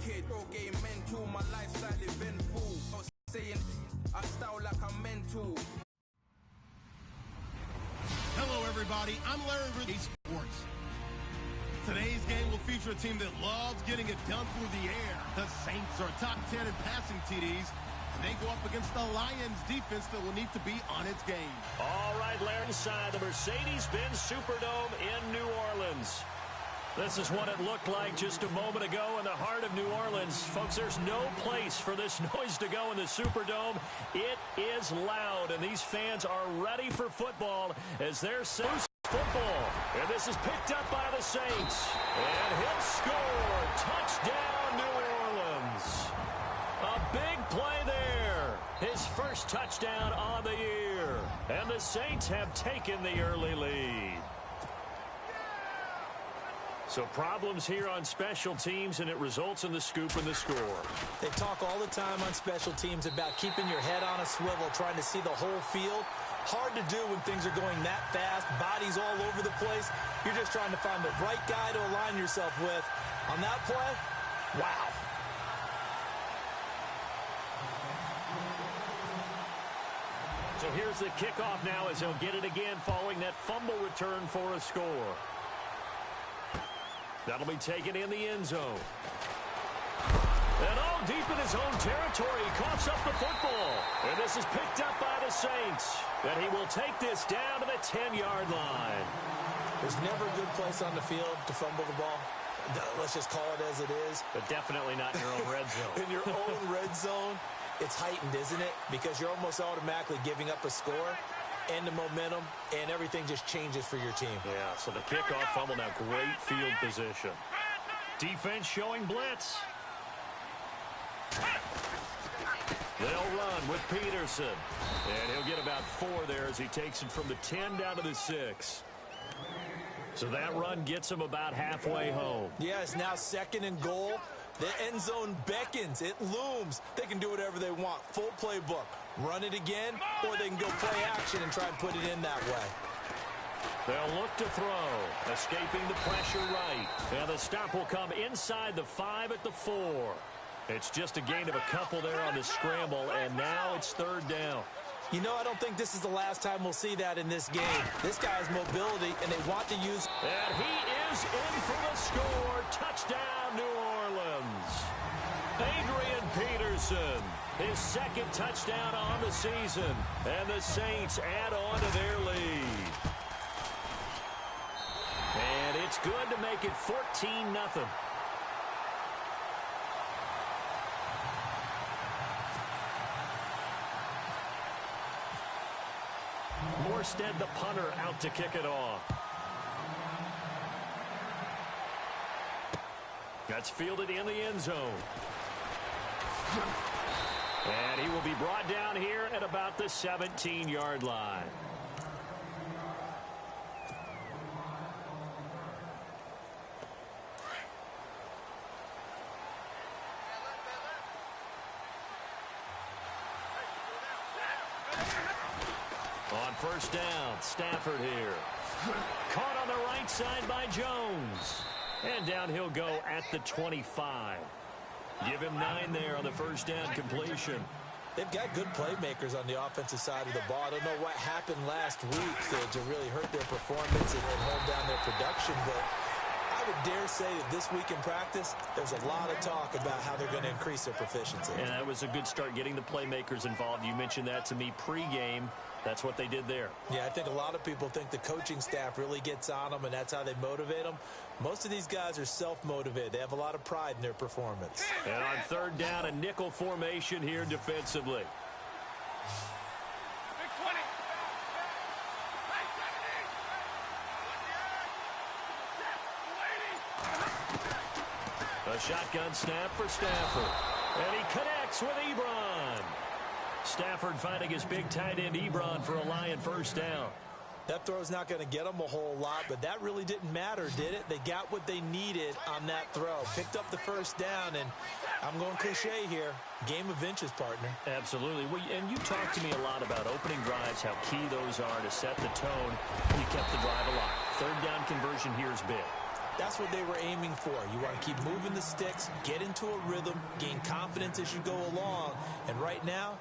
kid, bro, game mental, my life slightly eventful. Saying I style like I'm mental. Hello, everybody. I'm Larry with Sports. Today's game will feature a team that loves getting it done through the air. The Saints are top 10 in passing TDs, and they go up against the Lions defense that will need to be on its game. All right, Larry, inside the Mercedes-Benz Superdome in New Orleans. This is what it looked like just a moment ago in the heart of New Orleans. Folks, there's no place for this noise to go in the Superdome. It is loud, and these fans are ready for football as they're football. And this is picked up by the Saints. And he'll score. Touchdown, New Orleans. A big play there. His first touchdown on the year. And the Saints have taken the early lead. So problems here on special teams, and it results in the scoop and the score. They talk all the time on special teams about keeping your head on a swivel, trying to see the whole field. Hard to do when things are going that fast, bodies all over the place. You're just trying to find the right guy to align yourself with. On that play, wow. So here's the kickoff now as he'll get it again following that fumble return for a score. That'll be taken in the end zone. And all deep in his own territory, he coughs up the football. And this is picked up by the Saints. And he will take this down to the 10-yard line. There's never a good place on the field to fumble the ball. Let's just call it as it is. But definitely not in your own red zone. In your own red zone, it's heightened, isn't it? Because you're almost automatically giving up a score and the momentum, and everything just changes for your team. Yeah, so the kickoff fumble now, great field position. Defense showing blitz. They'll run with Peterson. And he'll get about 4 there as he takes it from the 10 down to the 6. So that run gets him about halfway home. Yeah, it's now 2nd and goal. The end zone beckons. It looms. They can do whatever they want. Full playbook. Run it again, or they can go play action and try and put it in that way. They'll look to throw. Escaping the pressure right. And the stop will come inside the 5 at the 4. It's just a gain of a couple there on the scramble, and now it's 3rd down. You know, I don't think this is the last time we'll see that in this game. This guy has mobility, and they want to use... And he is in for the score. Touchdown, New Orleans. Adrian Peterson, his 2nd touchdown on the season. And the Saints add on to their lead. And it's good to make it 14-0. Morstead, the punter, out to kick it off. That's fielded in the end zone. And he will be brought down here at about the 17-yard line. On 1st down, Stafford here. Caught on the right side by Jones. And down he'll go at the 25. Give him 9 there on the 1st down completion. They've got good playmakers on the offensive side of the ball. I don't know what happened last week to really hurt their performance and hold down their production, but I would dare say that this week in practice, there's a lot of talk about how they're going to increase their proficiency. And that was a good start getting the playmakers involved. You mentioned that to me pregame. That's what they did there. Yeah, I think a lot of people think the coaching staff really gets on them, and that's how they motivate them. Most of these guys are self-motivated. They have a lot of pride in their performance. And on 3rd down, a nickel formation here defensively. A shotgun snap for Stafford. And he connects with Ebron. Stafford finding his big tight end Ebron for a Lion 1st down. That throw's not going to get them a whole lot, but that really didn't matter, did it? They got what they needed on that throw. Picked up the 1st down, and I'm going cliche here. Game of inches, partner. Absolutely. Well, and you talked to me a lot about opening drives, how key those are to set the tone. You kept the drive alive. 3rd down conversion here is big. That's what they were aiming for. You want to keep moving the sticks, get into a rhythm, gain confidence as you go along. And right now,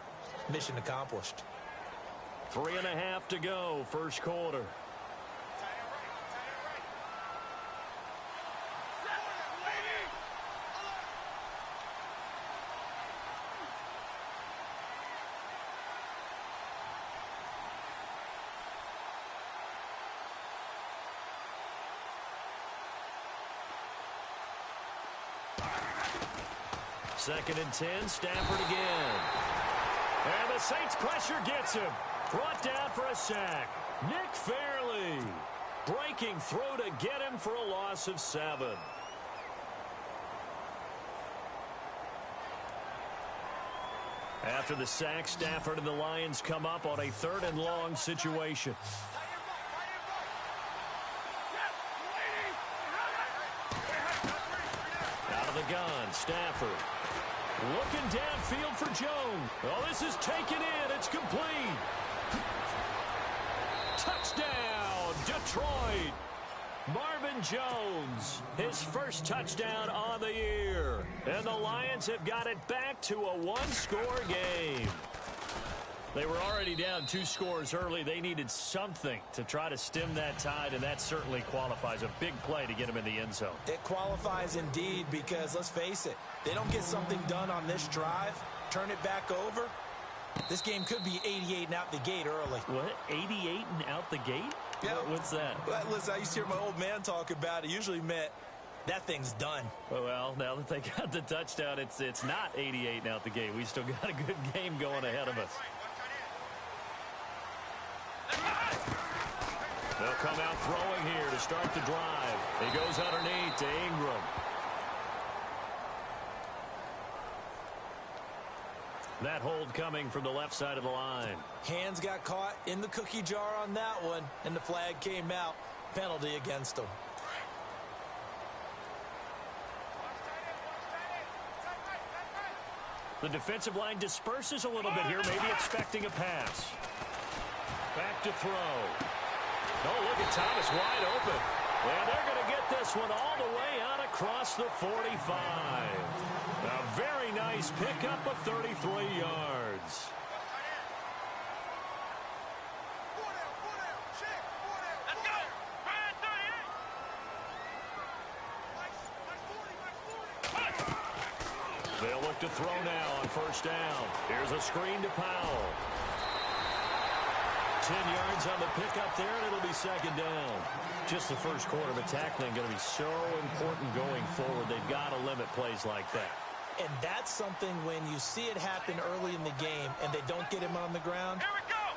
mission accomplished. 3.5 to go, first quarter. Second and 10, Stafford again. And the Saints pressure gets him. Brought down for a sack. Nick Fairley breaking through to get him for a loss of 7. After the sack, Stafford and the Lions come up on a 3rd and long situation. Out of the gun, Stafford. Looking downfield for Jones. Oh, this is taken in. It's complete. Touchdown, Detroit. Marvin Jones, his first touchdown on the year. And the Lions have got it back to a 1-score game. They were already down 2 scores early. They needed something to try to stem that tide, and that certainly qualifies. A big play to get them in the end zone. It qualifies indeed because, let's face it, they don't get something done on this drive, turn it back over, this game could be 88 and out the gate early. What? 88 and out the gate? Yeah. What's that? Well, listen, I used to hear my old man talk about it. Usually meant that thing's done. Well, now that they got the touchdown, it's not 88 and out the gate. We still got a good game going ahead of us. They'll come out throwing here to start the drive. He goes underneath to Ingram. That hold coming from the left side of the line. Hands got caught in the cookie jar on that one, and the flag came out. Penalty against them. The defensive line disperses a little bit here, maybe expecting a pass. Back to throw. Oh, look at Thomas wide open. And they're going to get this one all the way out across the 45. A very nice pickup of 33 yards. They'll look to throw now on first down. Here's a screen to Powell. 10 yards on the pickup there, and it'll be second down. Just the first quarter, but tackling going to be so important going forward. They've got to limit plays like that. And that's something when you see it happen early in the game and they don't get him on the ground,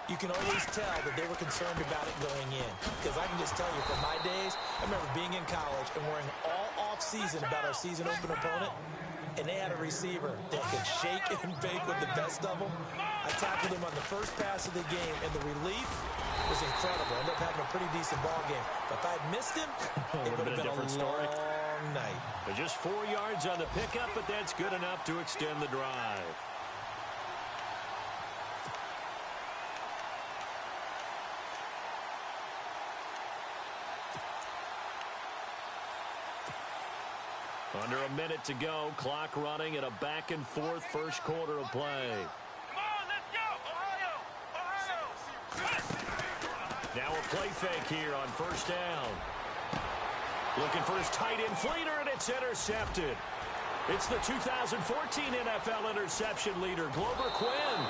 you can always tell that they were concerned about it going in. Because I can just tell you from my days, I remember being in college and worrying all off-season about our season open opponent, and they had a receiver that could shake and bake with the best of them. I tackled him on the first pass of the game, and the relief was incredible. I ended up having a pretty decent ball game. But if I had missed him, it would have been a different story. Long night. But just 4 yards on the pickup, but that's good enough to extend the drive. Under a minute to go, clock running at a back-and-forth first quarter of play. Now a play fake here on first down. Looking for his tight end Fleeter, and it's intercepted. It's the 2014 NFL interception leader, Glover Quinn.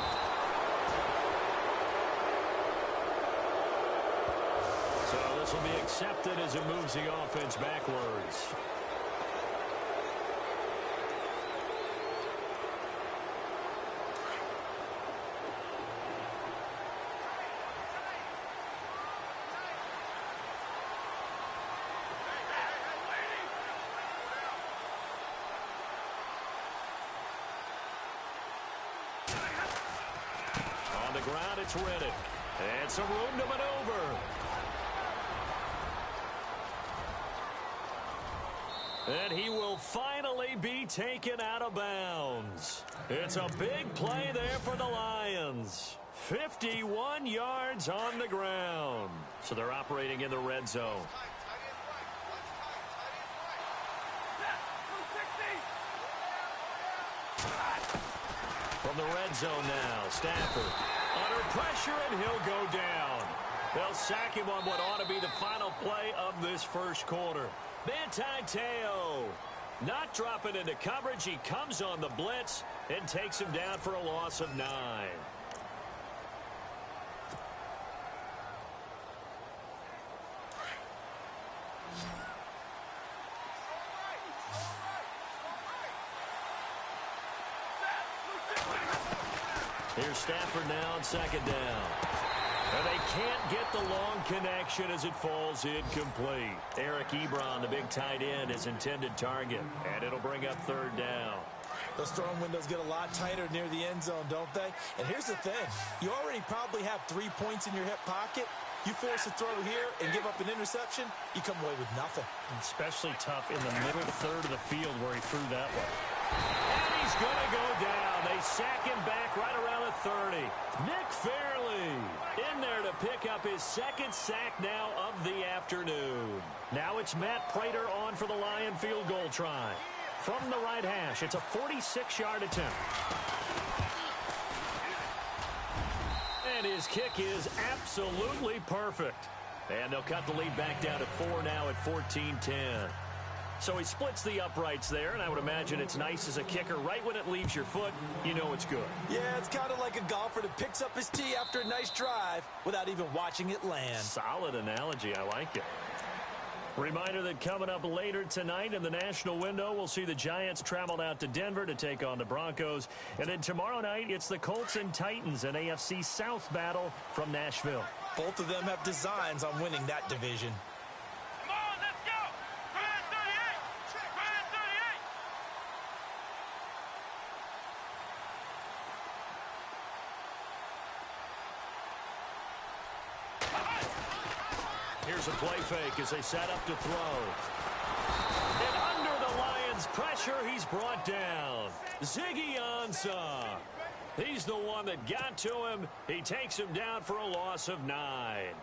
So this will be accepted as it moves the offense backwards. On the ground, it's Riddick. And some room to maneuver. And he will finally be taken out of bounds. It's a big play there for the Lions. 51 yards on the ground. So they're operating in the red zone. From the red zone now, Stafford under pressure, and he'll go down. They'll sack him on what ought to be the final play of this first quarter. Teo not dropping into coverage. He comes on the blitz and takes him down for a loss of 9. Here's Stafford now on second down. And they can't get the long connection as it falls incomplete. Eric Ebron, the big tight end, is intended target. And it'll bring up third down. Those throwing windows get a lot tighter near the end zone, don't they? And here's the thing. You already probably have 3 points in your hip pocket. You force a throw here and give up an interception, you come away with nothing. Especially tough in the middle third of the field where he threw that one. And he's going to go down. They sack him back right around the 30. Nick Fairley in there to pick up his second sack now of the afternoon. Now it's Matt Prater on for the Lion field goal try. From the right hash, it's a 46-yard attempt. And his kick is absolutely perfect. And they'll cut the lead back down to 4 now at 14-10. So he splits the uprights there, and I would imagine it's nice as a kicker. Right when it leaves your foot, you know it's good. Yeah, it's kind of like a golfer that picks up his tee after a nice drive without even watching it land. Solid analogy. I like it. Reminder that coming up later tonight in the national window, we'll see the Giants travel out to Denver to take on the Broncos. And then tomorrow night, it's the Colts and Titans, an AFC South battle from Nashville. Both of them have designs on winning that division. Come on, let's go! Grand 38! Grand 38! Here's a play fake as they set up to throw. And under the Lions' pressure, he's brought down. Ziggy Ansah. He's the one that got to him. He takes him down for a loss of 9.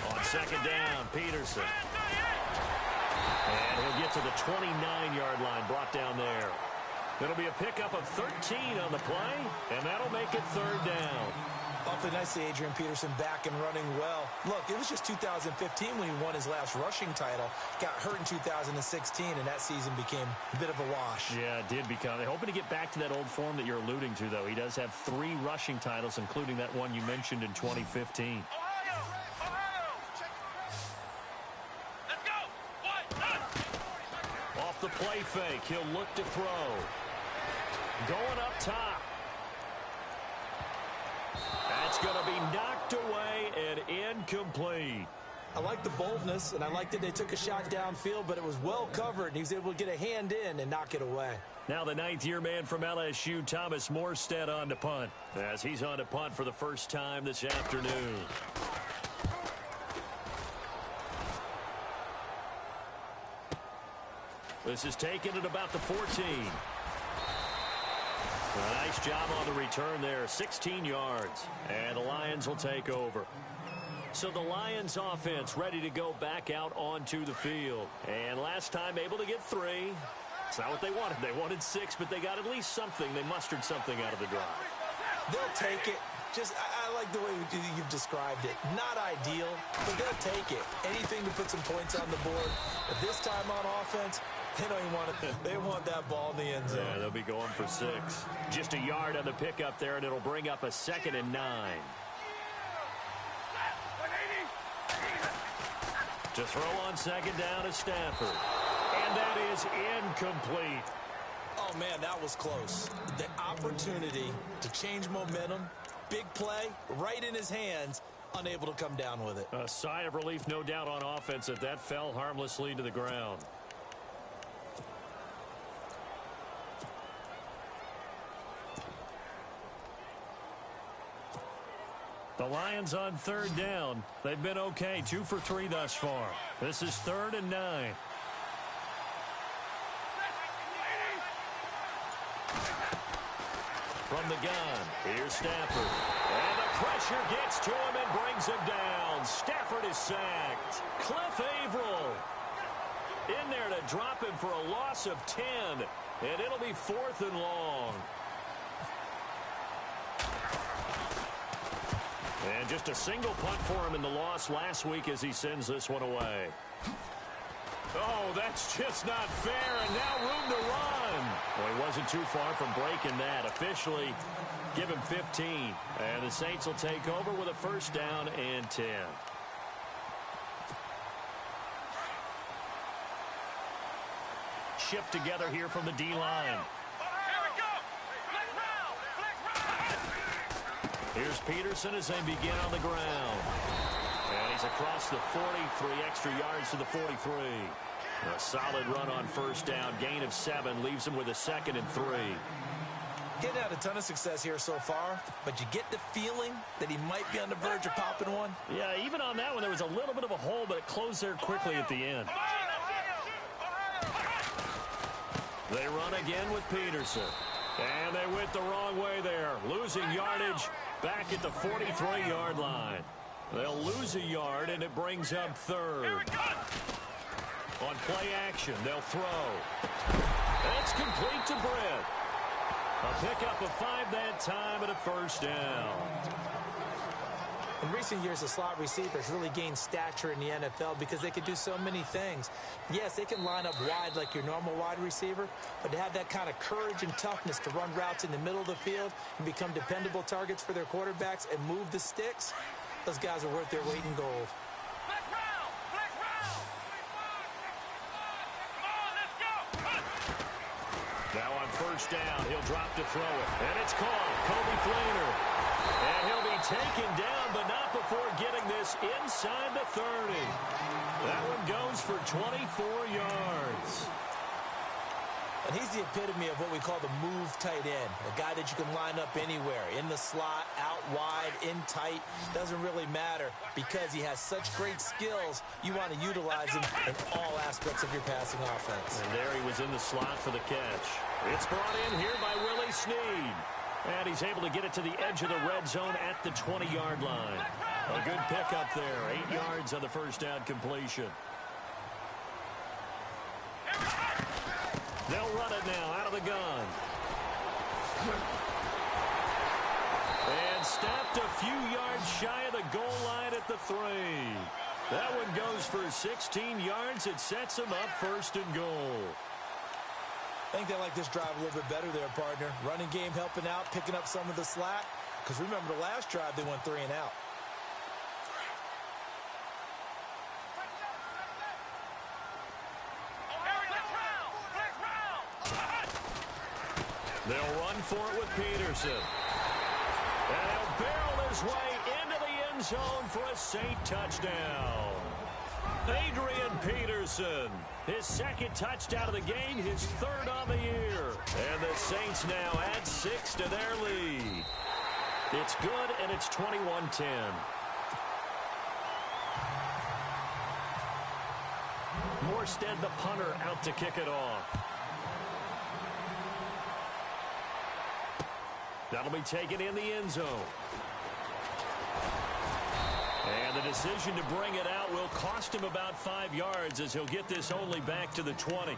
On second down, Peterson. And he'll get to the 29-yard line, brought down there. It'll be a pickup of 13 on the play, and that'll make it third down. Awfully nice to see Adrian Peterson back and running well. Look, it was just 2015 when he won his last rushing title. Got hurt in 2016, and that season became a bit of a wash. Yeah, it did become. They're hoping to get back to that old form that you're alluding to, though. He does have 3 rushing titles, including that one you mentioned in 2015. Off the play fake, he'll look to throw. Going up top. That's going to be knocked away and incomplete. I like the boldness, and I like that they took a shot downfield, but it was well covered, and he was able to get a hand in and knock it away. Now the 9th-year man from LSU, Thomas Morstead, on to punt, as he's on to punt for the first time this afternoon. This is taken at about the 14. A nice job on the return there, 16 yards. And the Lions will take over. So the Lions offense ready to go back out onto the field. And last time able to get 3. It's not what they wanted. They wanted 6, but they got at least something. They mustered something out of the drive. They'll take it. Just, I like the way you've described it. Not ideal, but they'll take it. Anything to put some points on the board. But this time on offense, they don't even want it. They want that ball in the end zone. Yeah, they'll be going for 6. Just a yard on the pickup there, and it'll bring up a 2nd and 9. To throw on second down is Stafford. And that is incomplete. Oh, man, that was close. The opportunity to change momentum, big play, right in his hands, unable to come down with it. A sigh of relief, no doubt, on offense if that fell harmlessly to the ground. The Lions on 3rd down. They've been okay, 2 for 3 thus far. This is 3rd and 9. From the gun, here's Stafford. And pressure gets to him and brings him down. Stafford is sacked. Cliff Averill in there to drop him for a loss of 10. And it'll be 4th and long. And just a single punt for him in the loss last week as he sends this one away. Oh, that's just not fair, and now room to run. Well, he wasn't too far from breaking that. Officially, give him 15. And the Saints will take over with a 1st down and 10. Shift together here from the D-line. Here's Peterson as they begin on the ground. And he's across the 43, extra yards to the 43. A solid run on 1st down. Gain of 7 leaves him with a 2nd and 3. Getting out a ton of success here so far, but you get the feeling that he might be on the verge of popping one. Yeah, even on that one, there was a little bit of a hole, but it closed there quickly at the end. They run again with Peterson. And they went the wrong way there. Losing yardage back at the 43-yard line. They'll lose a yard, and it brings up 3rd. On play action, they'll throw. It's complete to Britt. A pickup of 5 that time and a 1st down. In recent years, the slot receivers really gained stature in the NFL because they can do so many things. Yes, they can line up wide like your normal wide receiver, but to have that kind of courage and toughness to run routes in the middle of the field and become dependable targets for their quarterbacks and move the sticks, those guys are worth their weight in gold. Now on 1st down, he'll drop to throw it. And it's caught. Kobe Fleener. And he'll be taken down, but not before getting this inside the 30. That one goes for 24 yards. And he's the epitome of what we call the move tight end, a guy that you can line up anywhere, in the slot, out wide, in tight. Doesn't really matter because he has such great skills. You want to utilize him in all aspects of your passing offense. And there he was in the slot for the catch. It's brought in here by Willie Snead. And he's able to get it to the edge of the red zone at the 20-yard line. A good pickup there. 8 yards on the 1st down completion. They'll run it now out of the gun. And stopped a few yards shy of the goal line at the 3. That one goes for 16 yards. It sets them up 1st and goal. I think they like this drive a little bit better there, partner. Running game helping out, picking up some of the slack. Because remember the last drive, they went 3 and out. They'll run for it with Peterson. And he'll barrel his way into the end zone for a Saint touchdown. Adrian Peterson, his 2nd touchdown of the game, his 3rd on the year. And the Saints now add 6 to their lead. It's good, and it's 21-10. Morstead, the punter, out to kick it off. That'll be taken in the end zone. And the decision to bring it out will cost him about 5 yards as he'll get this only back to the 20.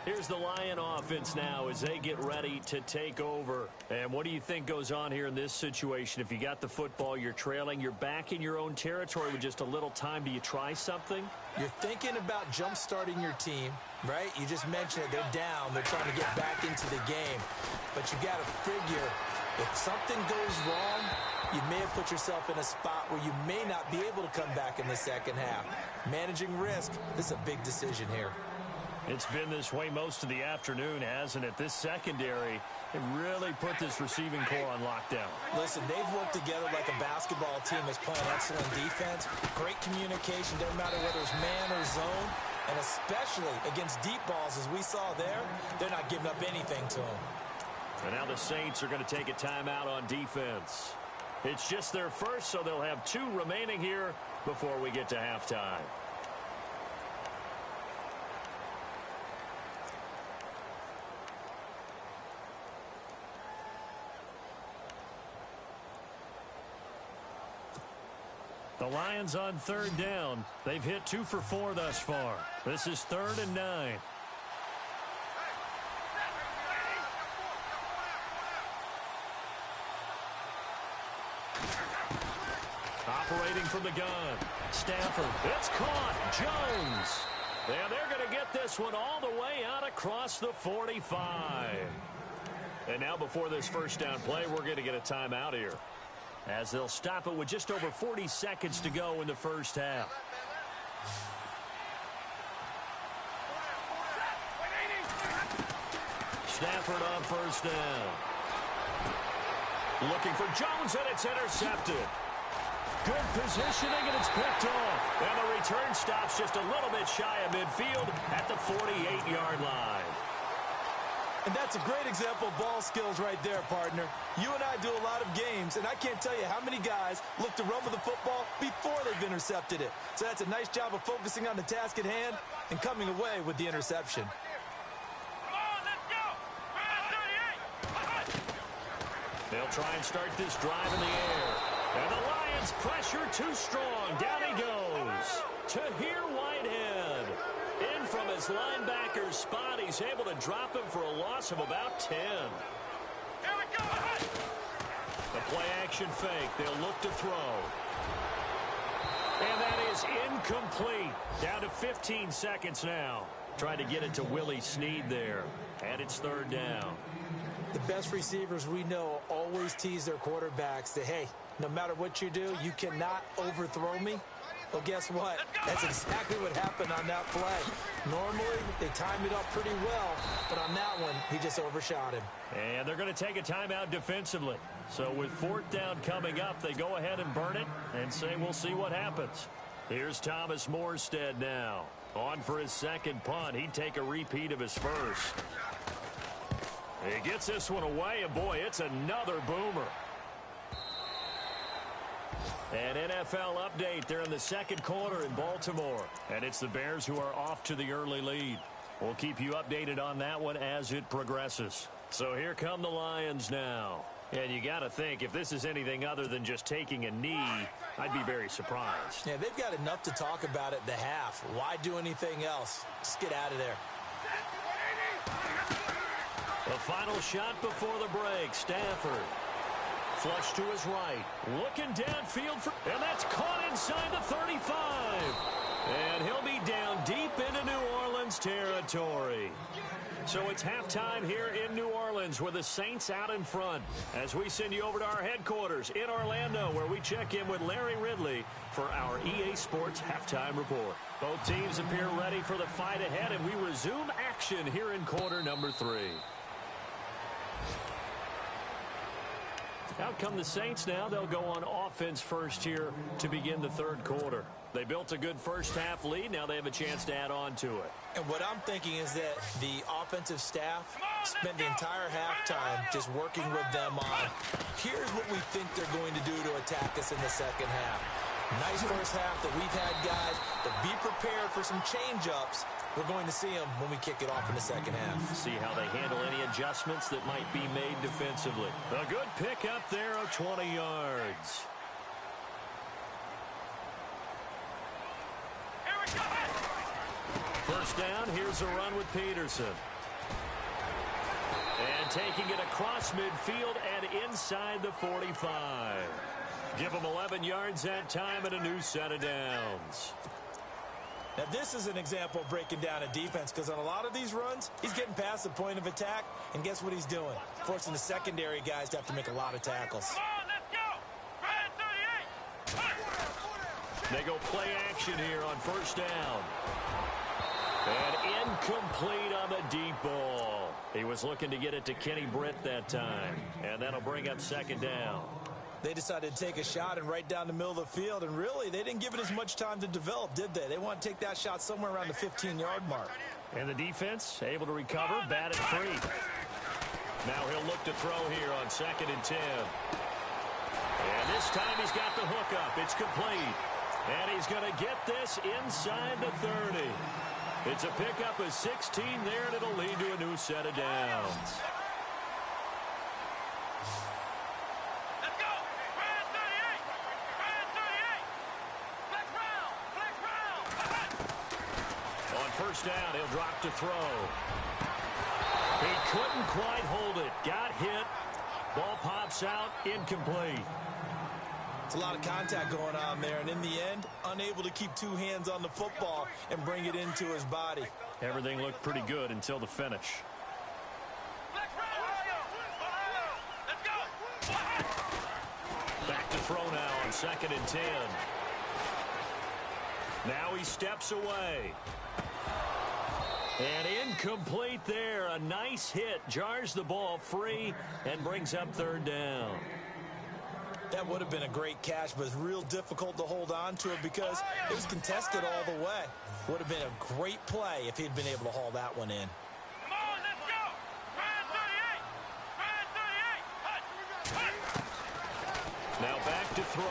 Here's the Lion offense now as they get ready to take over. And what do you think goes on here in this situation? If you got the football, you're trailing, you're back in your own territory with just a little time. Do you try something? You're thinking about jump-starting your team, right? You just mentioned it. They're down. They're trying to get back into the game. But you got to figure if something goes wrong, you may have put yourself in a spot where you may not be able to come back in the second half. Managing risk, this is a big decision here. It's been this way most of the afternoon, hasn't it? This secondary, it really put this receiving core on lockdown. Listen, they've worked together like a basketball team that's playing excellent defense. Great communication, doesn't matter whether it's man or zone. And especially against deep balls, as we saw there, they're not giving up anything to them. And now the Saints are going to take a timeout on defense. It's just their first, so they'll have 2 remaining here before we get to halftime. The Lions on third down. They've hit 2 for 4 thus far. This is 3rd and 9. Operating from the gun. Stafford. It's caught. Jones. And they're going to get this one all the way out across the 45. And now before this first down play, we're going to get a timeout here, as they'll stop it with just over 40 seconds to go in the first half. Stafford on first down. Looking for Jones, and it's intercepted. Good positioning, and it's picked off. And the return stops just a little bit shy of midfield at the 48-yard line. And that's a great example of ball skills right there, partner. You and I do a lot of games, and I can't tell you how many guys look to run with the football before they've intercepted it. So that's a nice job of focusing on the task at hand and coming away with the interception. Come on, let's go. 38. They'll try and start this drive in the air. And the Lions pressure too strong. Down he goes. Tahir Whitehead. In from his linebacker's spot. He's able to drop him for a loss of about 10. Here we go. The play action fake. They'll look to throw. And that is incomplete. Down to 15 seconds now. Trying to get it to Willie Snead there. And it's 3rd down. The best receivers we know always tease their quarterbacks that, hey, no matter what you do, you cannot overthrow me. Well, guess what? That's exactly what happened on that play. Normally, they time it up pretty well, but on that one, he just overshot him. And they're going to take a timeout defensively. So with 4th down coming up, they go ahead and burn it and say we'll see what happens. Here's Thomas Morstead now. On for his second punt. He'd take a repeat of his first. He gets this one away, and boy, it's another boomer. An NFL update. They're in the second quarter in Baltimore. And it's the Bears who are off to the early lead. We'll keep you updated on that one as it progresses. So here come the Lions now. And you got to think, if this is anything other than just taking a knee, I'd be very surprised. Yeah, they've got enough to talk about at the half. Why do anything else? Just get out of there. The final shot before the break. Stafford. Flush to his right. Looking downfield. And that's caught inside the 35. And he'll be down deep into New Orleans territory. So it's halftime here in New Orleans with the Saints out in front as we send you over to our headquarters in Orlando, where we check in with Larry Ridley for our EA Sports Halftime Report. Both teams appear ready for the fight ahead, and we resume action here in quarter number 3. Out come the Saints now. They'll go on offense first here to begin the third quarter. They built a good first half lead. Now they have a chance to add on to it. And what I'm thinking is that the offensive staff spent the entire halftime just working with them on, here's what we think they're going to do to attack us in the second half. Nice first half that we've had, guys, but be prepared for some change-ups. We're going to see them when we kick it off in the second half. See how they handle any adjustments that might be made defensively. A good pick up there of 20 yards. Here we go. First down, here's a run with Peterson. And taking it across midfield and inside the 45. Give him 11 yards that time and a new set of downs. Now, this is an example of breaking down a defense, because on a lot of these runs, he's getting past the point of attack, and guess what he's doing? Forcing the secondary guys to have to make a lot of tackles. Come on, let's go. 38. They go play action here on first down. And incomplete on the deep ball. He was looking to get it to Kenny Britt that time, and that'll bring up second down. They decided to take a shot and right down the middle of the field, and really, they didn't give it as much time to develop, did they? They want to take that shot somewhere around the 15-yard mark. And the defense able to recover, batted free. Now he'll look to throw here on 2nd and 10. And this time he's got the hook up. It's complete. And he's going to get this inside the 30. It's a pickup of 16 there, and it'll lead to a new set of downs. first down. He'll drop to throw. He couldn't quite hold it. Got hit. Ball pops out. Incomplete. It's a lot of contact going on there, and in the end, unable to keep two hands on the football and bring it into his body. Everything looked pretty good until the finish. Back to throw now on 2nd and 10. Now he steps away. And incomplete there. A nice hit. Jars the ball free and brings up 3rd down. That would have been a great catch, but it's real difficult to hold on to it because it was contested all the way. Would have been a great play if he'd been able to haul that one in. Come on, let's go. Ryan 38. Now back to throw.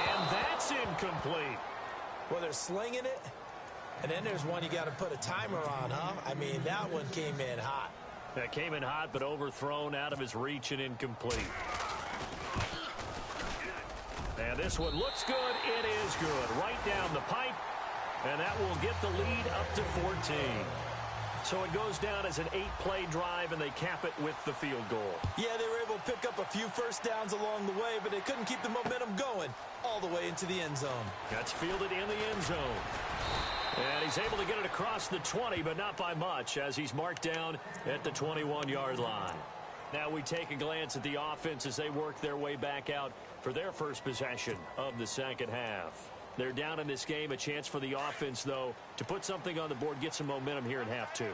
And that's incomplete. Well, they're slinging it, and then there's one you got to put a timer on, huh? I mean, that one came in hot. That came in hot, but overthrown, out of his reach, and incomplete. And this one looks good. It is good. Right down the pipe, and that will get the lead up to 14. So it goes down as an 8-play drive, and they cap it with the field goal. Yeah, they were able to pick up a few first downs along the way, but they couldn't keep the momentum going all the way into the end zone. That's fielded in the end zone. And he's able to get it across the 20, but not by much, as he's marked down at the 21-yard line. Now we take a glance at the offense as they work their way back out for their first possession of the second half. They're down in this game. A chance for the offense, though, to put something on the board, get some momentum here in half 2.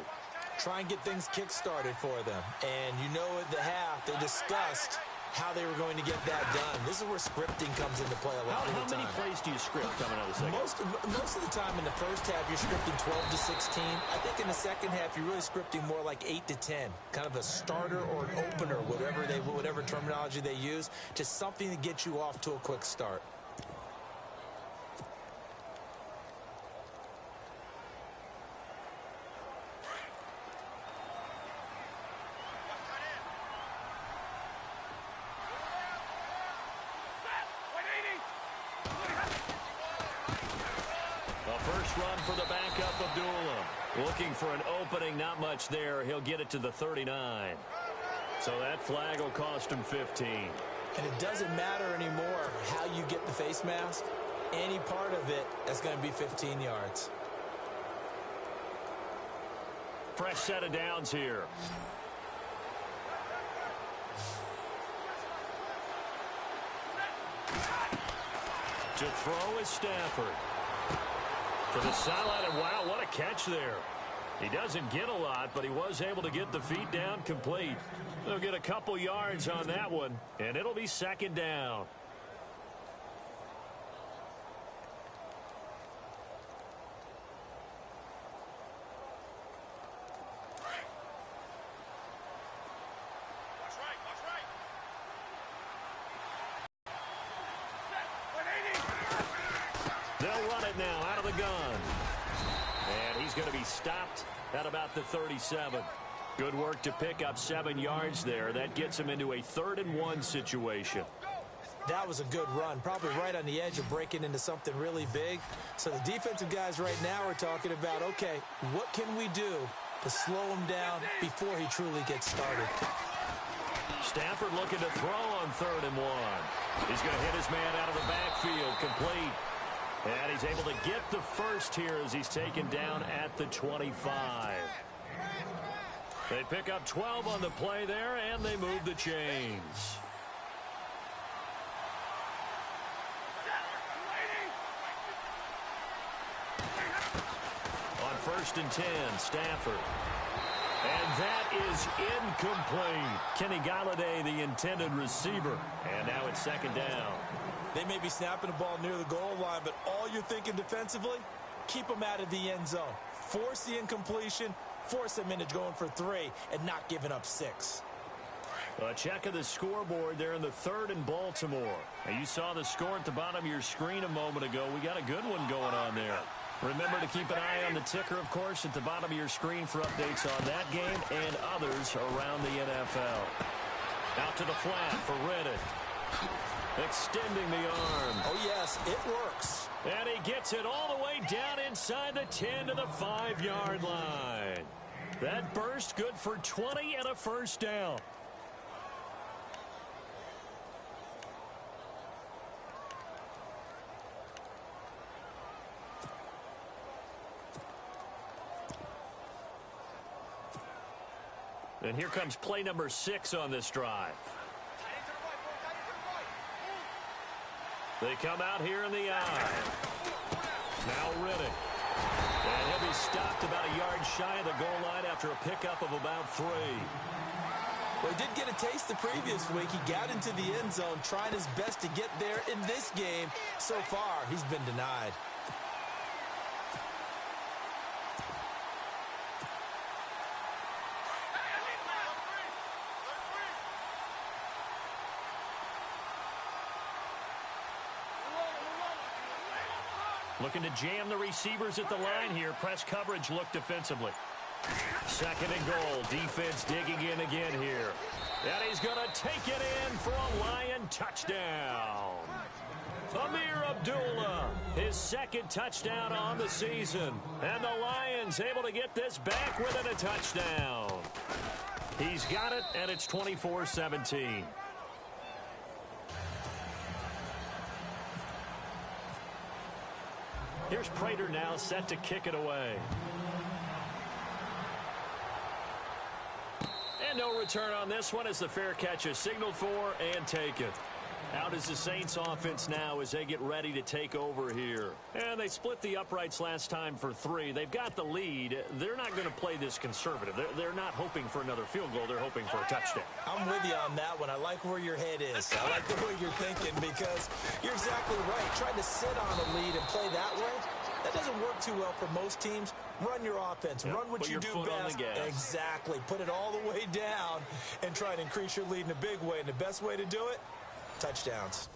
Try and get things kick-started for them. And you know at the half, they discussed how they were going to get that done. This is where scripting comes into play a lot of the time. How many plays do you script coming out of the second? Most of the time in the first half, you're scripting 12 to 16. I think in the second half, you're really scripting more like 8 to 10. Kind of a starter or an opener, whatever terminology they use. Just something to get you off to a quick start. First run for the backup, Abdullah. Looking for an opening, not much there. He'll get it to the 39. So that flag will cost him 15. And it doesn't matter anymore how you get the face mask. Any part of it is going to be 15 yards. Fresh set of downs here. To throw is Stafford. To the sideline, and wow, what a catch there. He doesn't get a lot, but he was able to get the feet down complete. They'll get a couple yards on that one, and it'll be 2nd down. They'll run it now out of the gun. And he's going to be stopped at about the 37. Good work to pick up 7 yards there. That gets him into a 3rd and 1 situation. That was a good run, probably right on the edge of breaking into something really big. So the defensive guys right now are talking about, okay, what can we do to slow him down before he truly gets started? Stafford looking to throw on 3rd and 1. He's going to hit his man out of the backfield, complete. And he's able to get the first here as he's taken down at the 25. They pick up 12 on the play there, and they move the chains. On 1st and 10, Stafford. And that is incomplete. Kenny Galladay, the intended receiver. And now it's 2nd down. They may be snapping the ball near the goal line, but all you're thinking defensively, keep them out of the end zone. Force the incompletion, force them into going for 3, and not giving up 6. A check of the scoreboard there in the 3rd and Baltimore. Now, you saw the score at the bottom of your screen a moment ago. We got a good one going on there. Remember to keep an eye on the ticker, of course, at the bottom of your screen for updates on that game and others around the NFL. Out to the flat for Reddick. Extending the arm. Oh, yes, it works. And he gets it all the way down inside the 10 to the 5-yard line. That burst good for 20 and a first down. And here comes play number 6 on this drive. They come out here in the eye. Now Riddick. And he'll be stopped about a yard shy of the goal line after a pickup of about 3. Well, he did get a taste the previous week. He got into the end zone trying his best to get there in this game. So far, he's been denied. Looking to jam the receivers at the line here. Press coverage look defensively. Second and goal. Defense digging in again here. And he's going to take it in for a Lion touchdown. Amir Abdullah, his second touchdown on the season. And the Lions able to get this back within a touchdown. He's got it, and it's 24-17. Here's Prater now set to kick it away. And no return on this one as the fair catch is signaled for and taken. Out is the Saints offense now as they get ready to take over here. And they split the uprights last time for 3. They've got the lead. They're not going to play this conservative. They're not hoping for another field goal. They're hoping for a touchdown. I'm with you on that one. I like where your head is. I like the way you're thinking because you're exactly right. Trying to sit on a lead and play that way, that doesn't work too well for most teams. Run your offense. Yep. Run what you do best. Exactly. Put it all the way down and try to increase your lead in a big way. And the best way to do it, touchdowns.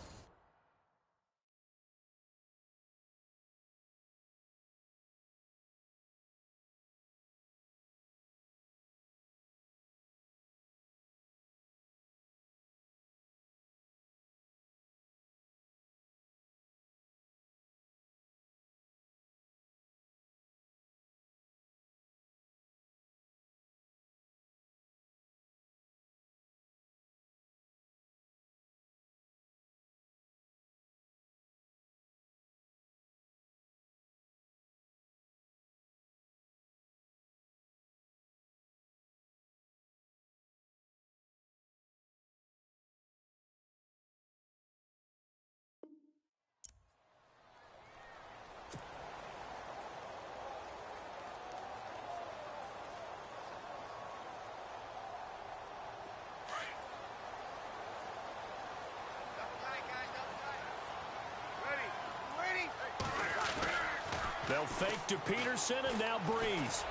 They'll fake to Peterson, and now Breeze.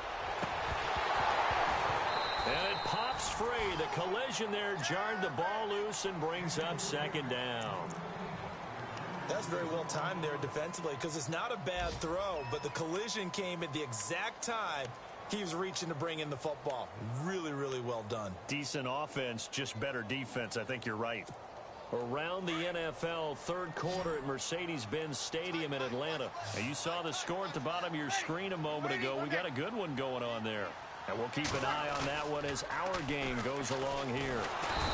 And it pops free. The collision there jarred the ball loose and brings up second down. That's very well timed there defensively because it's not a bad throw, but the collision came at the exact time he was reaching to bring in the football. Really, really well done. Decent offense, just better defense. I think you're right. Around the NFL, third quarter at Mercedes-Benz Stadium in Atlanta. And you saw the score at the bottom of your screen a moment ago. We got a good one going on there. And we'll keep an eye on that one as our game goes along here.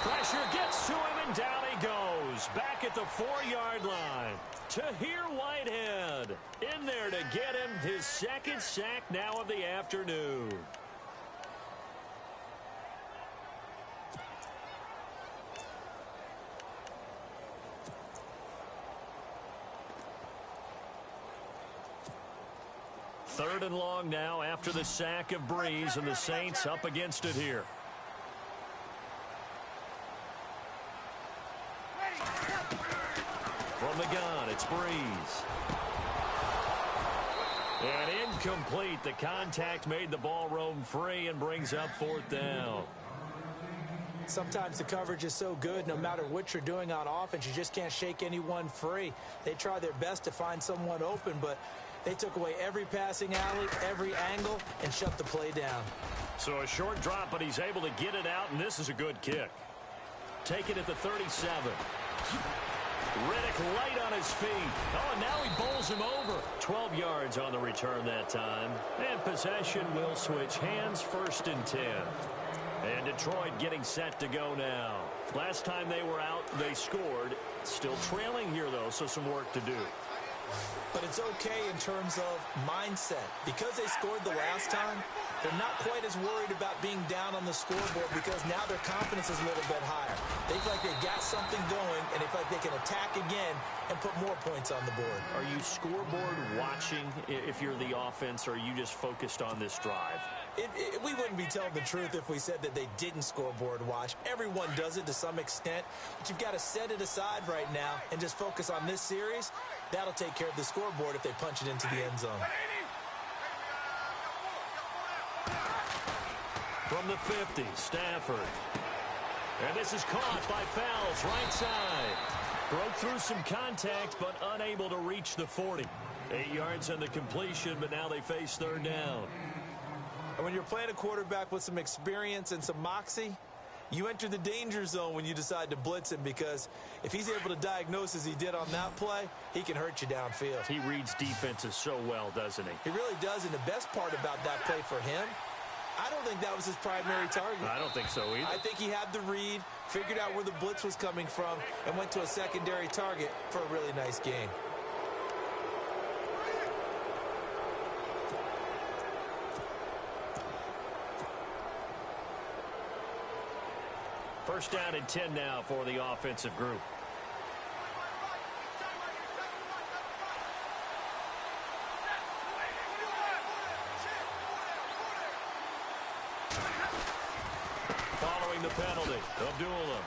Pressure gets to him, and down he goes. Back at the 4-yard line. Tahir Whitehead in there to get him his second sack now of the afternoon. Third and long now after the sack of Breeze, and the Saints up against it here. From the gun, it's Breeze. And incomplete. The contact made the ball roam free and brings up fourth down. Sometimes the coverage is so good, no matter what you're doing on offense, you just can't shake anyone free. They try their best to find someone open, but they took away every passing alley, every angle, and shut the play down. So a short drop, but he's able to get it out, and this is a good kick. Take it at the 37. Riddick light on his feet. Oh, and now he bowls him over. 12 yards on the return that time. And possession will switch hands, 1st and 10. And Detroit getting set to go now. Last time they were out, they scored. Still trailing here, though, so some work to do. But it's okay in terms of mindset. Because they scored the last time, they're not quite as worried about being down on the scoreboard because now their confidence is a little bit higher. They feel like they've got something going, and they feel like they can attack again and put more points on the board. Are you scoreboard watching if you're the offense, or are you just focused on this drive? We wouldn't be telling the truth if we said that they didn't scoreboard watch. Everyone does it to some extent, but you've got to set it aside right now and just focus on this series. That'll take care of the scoreboard if they punch it into the end zone. From the 50, Stafford. And this is caught by Fowles, right side. Broke through some contact, but unable to reach the 40. 8 yards on the completion, but now they face 3rd down. And when you're playing a quarterback with some experience and some moxie, you enter the danger zone when you decide to blitz him, because if he's able to diagnose as he did on that play, he can hurt you downfield. He reads defenses so well, doesn't he? He really does, and the best part about that play for him, I don't think that was his primary target. I don't think so either. I think he had the read, figured out where the blitz was coming from, and went to a secondary target for a really nice gain. First down and 10 now for the offensive group. Following the penalty, Abdullah.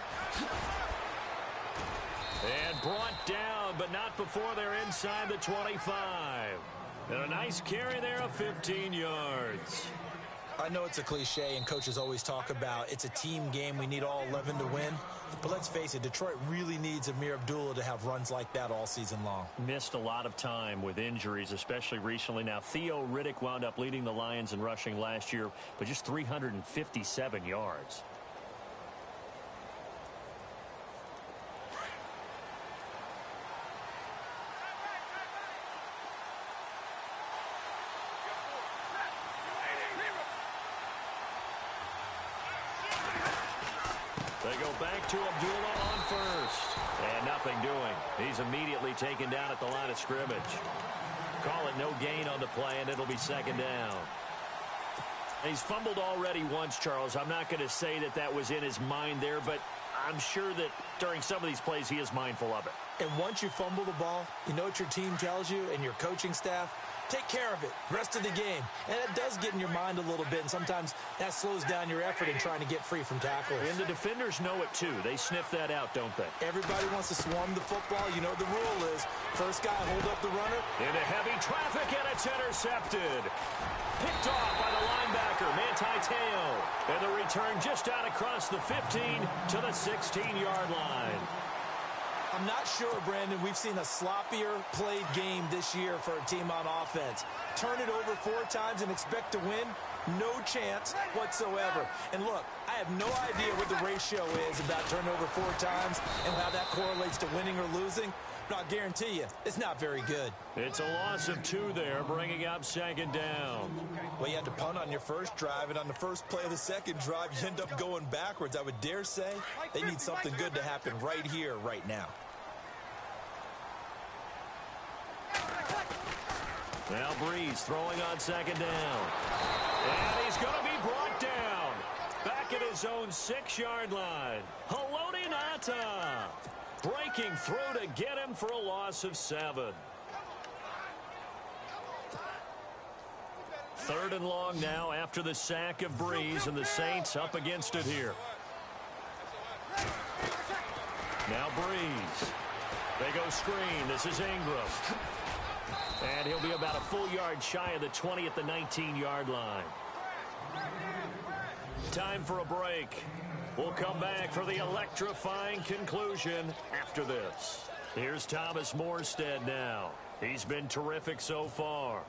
And brought down, but not before they're inside the 25. And a nice carry there of 15 yards. I know it's a cliche, and coaches always talk about it's a team game. We need all 11 to win. But let's face it, Detroit really needs Amir Abdullah to have runs like that all season long. Missed a lot of time with injuries, especially recently. Now, Theo Riddick wound up leading the Lions in rushing last year, but just 357 yards. They go back to Abdullah on first. And nothing doing. He's immediately taken down at the line of scrimmage. Call it no gain on the play, and it'll be 2nd down. He's fumbled already once, Charles. I'm not going to say that that was in his mind there, but I'm sure that during some of these plays he is mindful of it. And once you fumble the ball, you know what your team tells you and your coaching staff? Take care of it rest of the game. And it does get in your mind a little bit, and sometimes that slows down your effort in trying to get free from tackles. And the defenders know it too. They sniff that out, don't they? Everybody wants to swarm the football. You know the rule is first guy hold up the runner. Into heavy traffic, and it's intercepted. Picked off by the linebacker, Manti Te'o. And the return just out across the 15 to the 16-yard line. I'm not sure, Brandon, we've seen a sloppier played game this year for a team on offense. Turn it over 4 times and expect to win? No chance whatsoever. And look, I have no idea what the ratio is about turnover 4 times and how that correlates to winning or losing. But I'll guarantee you, it's not very good. It's a loss of 2 there, bringing up 2nd down. Well, you had to punt on your first drive, and on the first play of the second drive, you end up going backwards. I would dare say they need something good to happen right here, right now. Now Breeze throwing on 2nd down. And he's going to be brought down. Back at his own 6-yard line. Haloti Ngata breaking through to get him for a loss of 7. 3rd and long now after the sack of Breeze, and the Saints up against it here. Now Breeze. They go screen. This is Ingram. And he'll be about a full yard shy of the 20 at the 19-yard line. Time for a break. We'll come back for the electrifying conclusion after this. Here's Thomas Morstead now. He's been terrific so far.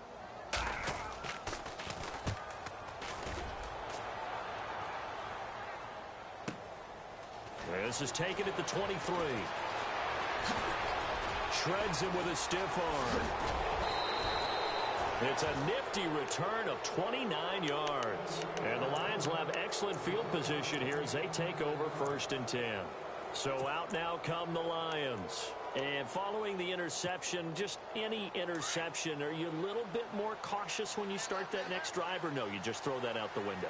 This is taken at the 23. Shreds him with a stiff arm. It's a nifty return of 29 yards. And the Lions will have excellent field position here as they take over 1st and 10. So out now come the Lions. And following the interception, just any interception, are you a little bit more cautious when you start that next drive, or no, you just throw that out the window?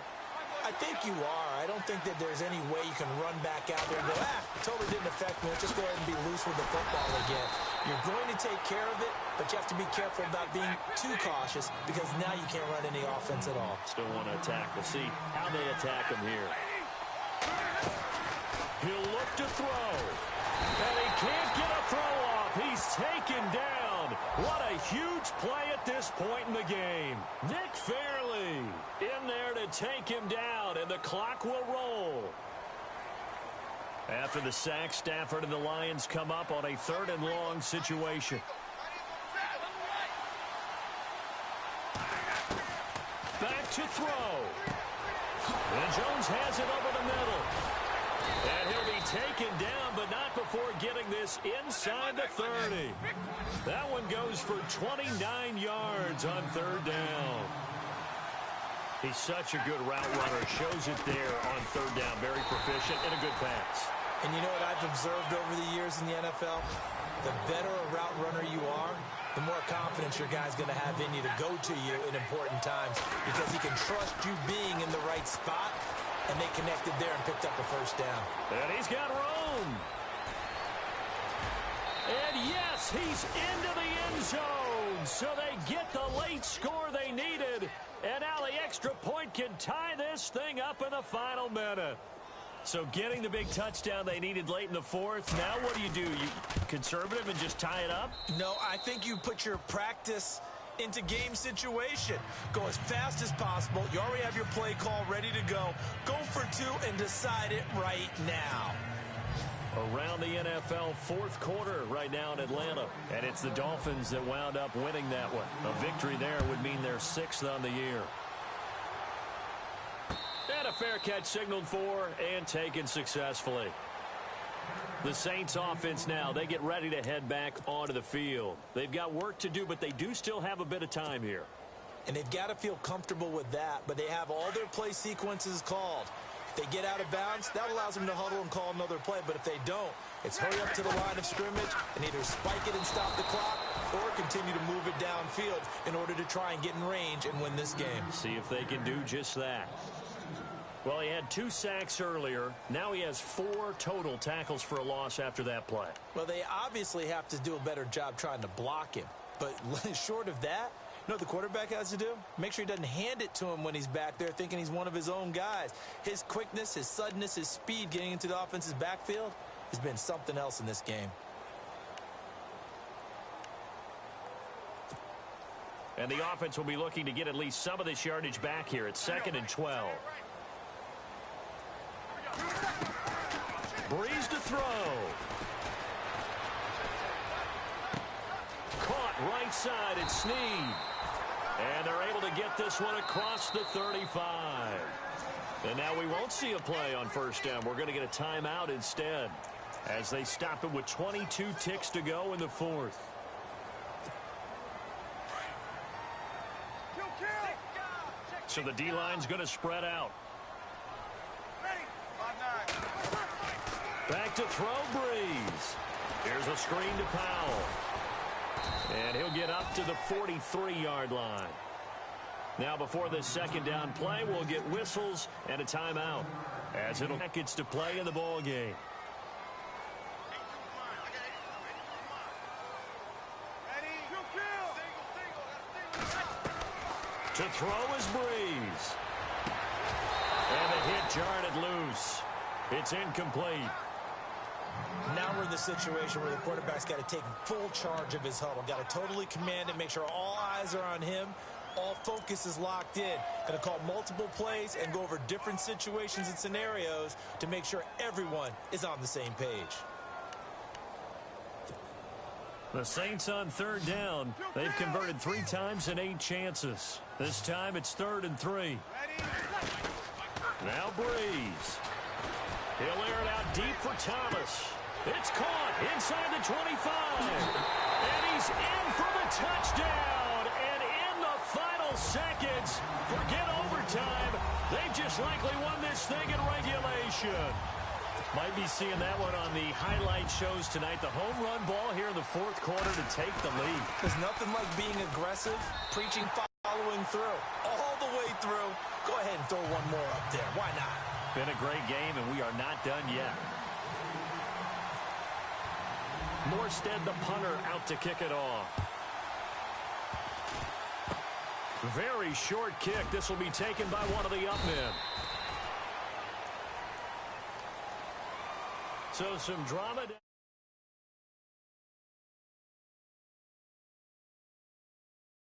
I think you are. I don't think that there's any way you can run back out there and go, totally didn't affect me. Let's just go ahead and be loose with the football again. You're going to take care of it, but you have to be careful about being too cautious because now you can't run any offense at all. Still want to attack. We'll see how they attack him here. He'll look to throw. And he can't get a throw off. He's taken down. What a huge play at this point in the game. Nick Fairley in there to take him down, and the clock will roll. After the sack, Stafford and the Lions come up on a 3rd and long situation. Back to throw. And Jones has it over the middle. And he'll be taken down, but not before getting this inside the 30. That one goes for 29 yards on 3rd down. He's such a good route runner. Shows it there on 3rd down. Very proficient and a good pass. And you know what I've observed over the years in the NFL? The better a route runner you are, the more confidence your guy's going to have in you to go to you in important times because he can trust you being in the right spot. And they connected there and picked up the 1st down. And he's got room. And yes, he's into the end zone. So they get the late score they needed. And now the extra point can tie this thing up in the final minute. So getting the big touchdown they needed late in the 4th. Now what do? You conservative and just tie it up? No, I think you put your practice into game situation. Go as fast as possible. You already have your play call ready to go. Go for 2 and decide it right now. Around the NFL 4th quarter right now in Atlanta. And it's the Dolphins that wound up winning that one. A victory there would mean they're 6th on the year. And a fair catch signaled for and taken successfully. The Saints offense now, they get ready to head back onto the field. They've got work to do, but they do still have a bit of time here. And they've got to feel comfortable with that, but they have all their play sequences called. If they get out of bounds, that allows them to huddle and call another play, but if they don't, it's hurry up to the line of scrimmage and either spike it and stop the clock or continue to move it downfield in order to try and get in range and win this game. See if they can do just that. Well, he had 2 sacks earlier. Now he has 4 total tackles for a loss after that play. Well, they obviously have to do a better job trying to block him. But short of that, you know what the quarterback has to do? Make sure he doesn't hand it to him when he's back there thinking he's one of his own guys. His quickness, his suddenness, his speed getting into the offense's backfield has been something else in this game. And the offense will be looking to get at least some of this yardage back here. It's 2nd and 12. Breeze to throw. Caught right side at Snead. And they're able to get this one across the 35. And now we won't see a play on 1st down. We're going to get a timeout instead as they stop it with 22 ticks to go in the 4th. So the D-line's going to spread out. Back to throw, Breeze. Here's a screen to Powell. And he'll get up to the 43-yard line. Now before this 2nd down play, we'll get whistles and a timeout as it'll gets to play in the ball game. To throw is Breeze. And the hit jarred it loose. It's incomplete. Now we're in the situation where the quarterback's got to take full charge of his huddle. Got to totally command it, make sure all eyes are on him. All focus is locked in. Going to call multiple plays and go over different situations and scenarios to make sure everyone is on the same page. The Saints on 3rd down. They've converted 3 times in 8 chances. This time it's 3rd and 3. Now Breeze. He'll air it out deep for Thomas. It's caught inside the 25. And he's in for the touchdown. And in the final seconds, forget overtime, they just likely won this thing in regulation. Might be seeing that one on the highlight shows tonight. The home run ball here in the fourth quarter to take the lead. There's nothing like being aggressive, preaching, following through, all the way through. Go ahead and throw one more up there. Why not? Been a great game, and we are not done yet. Morstead, the punter, out to kick it off. Very short kick. This will be taken by one of the up men. So some drama.